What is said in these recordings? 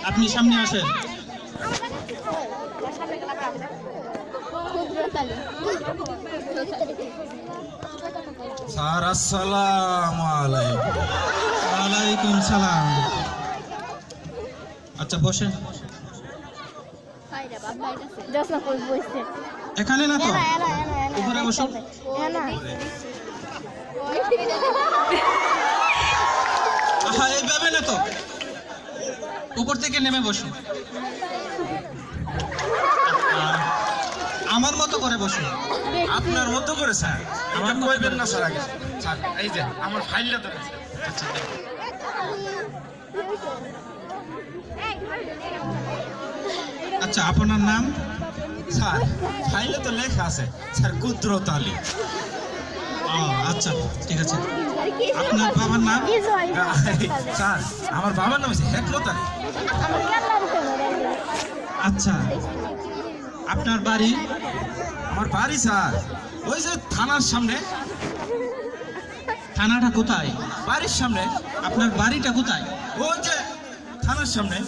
আপনি সামনে আসেন। স্যার আসসালামু আলাইকুম। ওয়ালাইকুম সালাম। আচ্ছা বসেন। এখানে না তো, উপরে বসুন। আহা, এইভাবে না তো, উপর থেকে নেমে বসুন। আমার মতো করে বসুন। আপনার মতো করে স্যার, আমার কইবেন না স্যার আগে। স্যার এই যে আমার ফাইলটা তো আছে। আচ্ছা আচ্ছা, আপনার নাম? স্যার ফাইলে তো লেখা আছে স্যার কুদরত আলী। ও আচ্ছা, ঠিক আছে। আপনার বাবার নাম? স্যার আমার বাবার নাম হচ্ছে হেকমত আলী। আচ্ছা, আপনার বাড়ি? আমার বাড়ি স্যার ওই যে থানার সামনে। থানাটা কোথায়? বাড়ির সামনে। আপনার বাড়িটা কোথায়? ওই যে থানার সামনে।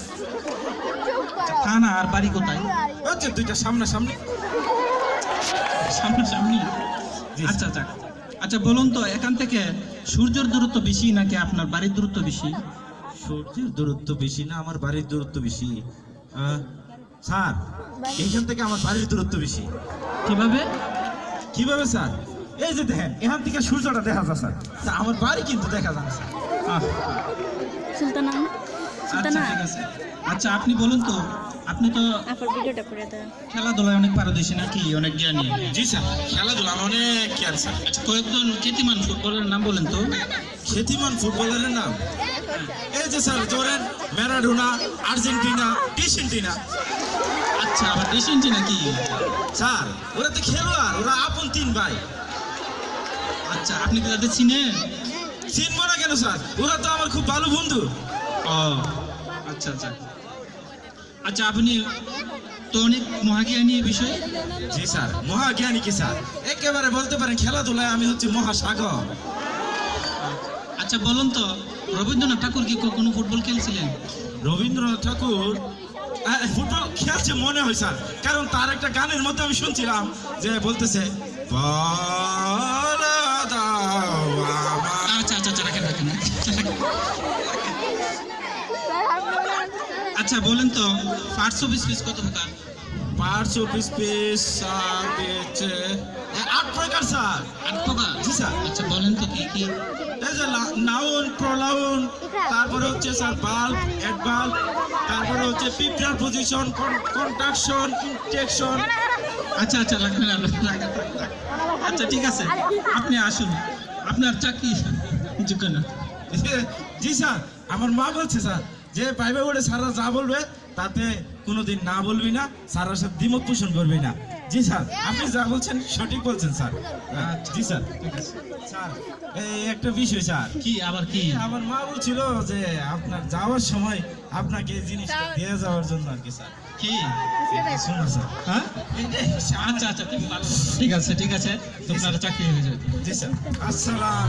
থানা আর বাড়ি কোথায়? ওই যে দুইটা সামনাসামনি। সামনাসামনি? আচ্ছা আচ্ছা আচ্ছা, বলুন তো, এখান থেকে সূর্যের দূরত্ব বেশি নাকি আপনার বাড়ির দূরত্ব বেশি? সূর্যের দূরত্ব বেশি না আমার বাড়ির দূরত্ব বেশি? স্যার এইখান থেকে আমার বাড়ির দূরত্ব বেশি। কিভাবে? কিভাবে স্যার? এই যে দেখেন এখান থেকে সূর্যটা দেখা যায় স্যার, তা আমার বাড়ি কিন্তু দেখা যায় না স্যার। সুলতানা আচ্ছা ঠিক আছে। আচ্ছা আপনি বলুন তো, আপনি তো আপনার ভিডিওটা করে দেন। খেলাধুলায় অনেক পারদর্শী নাকি, অনেক জ্ঞানী? জি স্যার, খেলাধুলা আমার অনেক জ্ঞান স্যার। আচ্ছা, কয়েকজন খ্যাতিমান ফুটবলের নাম বলেন তো। খ্যাতিমান ফুটবলারের নাম এই যে স্যার ধরেন ম্যারাডোনা, আর্জেন্টিনা, ডিসেন্টিনা। আচ্ছা, আবার ডিসেন্টি নাকি? স্যার ওরা তো খেলোয়াড়, ওরা আপন তিন ভাই। আচ্ছা, আপনি কি তাদের চিনেন? চিনবো না কেন স্যার, ওরা তো আমার খুব ভালো বন্ধু। ও আচ্ছা আচ্ছা আচ্ছা, আপনি তো অনেক মহাজ্ঞানী এই বিষয়ে। জি স্যার, মহাজ্ঞানী কি স্যার, একেবারে বলতে পারেন খেলাধুলায় আমি হচ্ছে মহাসাগর। আচ্ছা বলুন তো, রবীন্দ্রনাথ ঠাকুর কি কখনো ফুটবল খেলছিলেন? রবীন্দ্রনাথ ঠাকুর ফুটবল খেলছে মনে হয় স্যার, কারণ তার একটা গানের মধ্যে আমি শুনছিলাম যে বলতেছে আচ্ছা আচ্ছা আচ্ছা, রাখেন রাখেন। আচ্ছা বলেন তো, 520 পিস কত প্রকার? 520 পিস আট প্রকার স্যার। 8 প্রকার? জি স্যার। আচ্ছা বলেন তো কি কি? এই যে নাউন, প্রোনাউন, তারপরে হচ্ছে স্যার বাল্ব, অ্যাডভার্ব, তারপরে হচ্ছে পিপটার পজিশন, কন্ট্রাকশন, ইনটেকশন। আচ্ছা আচ্ছা, রাখবেন রাখবেন। আচ্ছা ঠিক আছে, আপনি আসুন, আপনার চাকরি যোগ্য না। জি স্যার, আমার মা বলছে স্যার যে পাইবে বলে সারা যা বলবে তাতে কোনোদিন না বলবি না, সারার সাথে দ্বিমত পোষণ করবি না। জি স্যার, আপনি যা বলছেন সঠিক বলছেন স্যার। জি স্যার, ঠিক আছে স্যার। এই একটা বিষয় স্যার। কি আবার কি? আমার মা বলছিল যে আপনার যাওয়ার সময় আপনাকে এই জিনিসটা দিয়ে যাওয়ার জন্য আর কি স্যার। কি শুনুন স্যার। হ্যাঁ? আচ্ছা আচ্ছা, তুমি ভালো, ঠিক আছে ঠিক আছে, তোমার চাকরি হয়ে যাবে। জি স্যার, আসসালাম।